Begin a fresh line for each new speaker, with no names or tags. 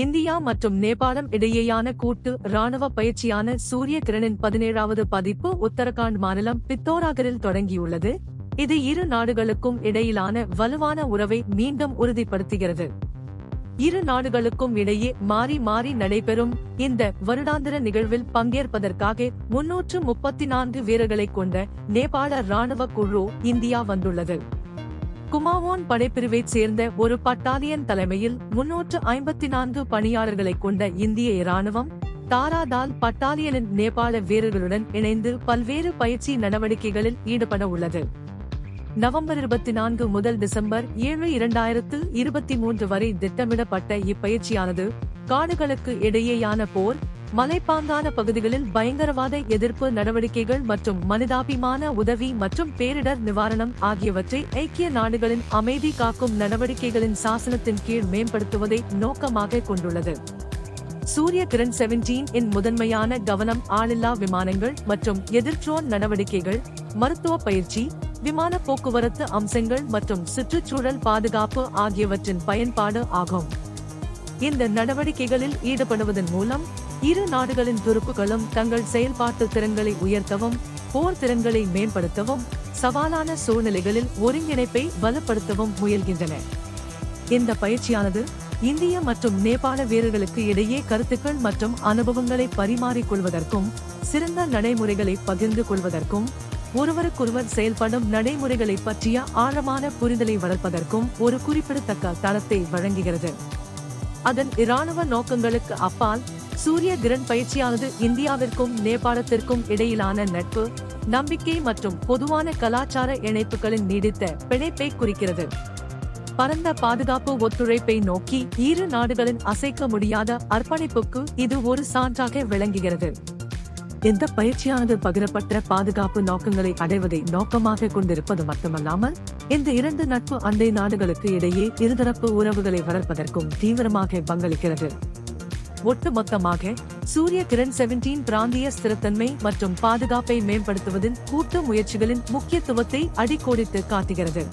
India மற்றும் நேபாளம் இடையேயான கூட்டு இராணுவ பயிற்சியான சூரிய கிரணின் 17வது பதிப்பு உத்தரகாண்ட் மாநிலம் பித்தோராகரில் தொடங்கியுள்ளது. இது இரு நாடுகளுக்கும் இடையிலான வலுவான உறவை மீண்டும் உறுதிப்படுத்துகிறது. இரு நாடுகளுக்கும் இடையே மாறி மாறி நடைபெறும் இந்த வருடாந்திர நிகழ்வில் பங்கேற்பதற்காக 334 வீரர்களைக் கொண்ட நேபாள இராணுவ குழு இந்தியா வந்துள்ளது. குமாவோன் படைப்பிரிவைச் சேர்ந்த ஒரு பட்டாலியன் தலைமையில் 354 பணியாளர்களைக் கொண்ட இந்திய இராணுவம் தாராதால் பட்டாலியனின் நேபாள வீரர்களுடன் இணைந்து பல்வேறு பயிற்சி நடவடிக்கைகளில் ஈடுபட உள்ளது. நவம்பர் 24 முதல் டிசம்பர் 7, 2023 வரை திட்டமிடப்பட்ட இப்பயிற்சியானது காடுகளுக்கு இடையேயான போர், மலைப்பாங்கான பகுதிகளில் பயங்கரவாத எதிர்ப்பு நடவடிக்கைகள் மற்றும் மனிதாபிமான உதவி மற்றும் பேரிடர் நிவாரணம் ஆகியவற்றை ஐக்கிய நாடுகளின் அமைதி காக்கும் நடவடிக்கைகளின் சாசனத்தின் கீழ் மேம்படுத்துவதை நோக்கமாக கொண்டுள்ளது. சூரிய கிரண் 17 இன் முதன்மையான கவனம் ஆளில்லா விமானங்கள் மற்றும் எதிர் ட்ரோன் நடவடிக்கைகள், மருத்துவ பயிற்சி, விமான போக்குவரத்து அம்சங்கள் மற்றும் சுற்றுச்சூழல் பாதுகாப்பு ஆகியவற்றின் பயன்பாடு ஆகும். இந்த நடவடிக்கைகளில் ஈடுபடுவதன் மூலம் இரு நாடுகளின் துருப்புகளும் தங்கள் செயல்பாட்டு திறன்களை உயர்த்தவும், போர் திறன்களை மேம்படுத்தவும், சவாலான சூழ்நிலைகளில் ஒருங்கிணைப்பை வலுப்படுத்தவும் முயல்கின்றன. இந்த பயிற்சியானது இந்திய மற்றும் நேபாள வீரர்களுக்கு இடையே கருத்துக்கள் மற்றும் அனுபவங்களை பரிமாறிக்கொள்வதற்கும், சிறந்த நடைமுறைகளை பகிர்ந்து கொள்வதற்கும், ஒருவருக்கொருவர் செயல்படும் நடைமுறைகளை பற்றிய ஆழமான புரிதலை வளர்ப்பதற்கும் ஒரு குறிப்பிடத்தக்க தளத்தை வழங்குகிறது. அதன் இராணுவ நோக்கங்களுக்கு அப்பால் சூரிய கிரண் பயிற்சியானது இந்தியாவிற்கும் நேபாளத்திற்கும் இடையிலான நட்பு, நம்பிக்கை மற்றும் பொதுவான கலாச்சார இணைப்புகளின் நீடித்த பிணைப்பை குறிக்கிறது. பரந்த பாதுகாப்பு ஒத்துழைப்பை நோக்கி இரு நாடுகளின் அசைக்க முடியாத அர்ப்பணிப்புக்கு இது ஒரு சான்றாக விளங்குகிறது. இந்த பயிற்சியானது பகிரப்பட்ட பாதுகாப்பு நோக்கங்களை அடைவதை நோக்கமாக கொண்டிருப்பது மட்டுமல்லாமல், இந்த இரண்டு நட்பு அண்டை நாடுகளுக்கு இடையே இருதரப்பு உறவுகளை வளர்ப்பதற்கும் தீவிரமாக பங்களிக்கிறது. ஒட்டுமொத்தமாக சூரிய கிரண் 17 பிராந்திய ஸ்திரத்தன்மை மற்றும் பாதுகாப்பை மேம்படுத்துவதின் கூட்டு முயற்சிகளின் முக்கியத்துவத்தை அடிக்கோடிட்டு காட்டுகிறது.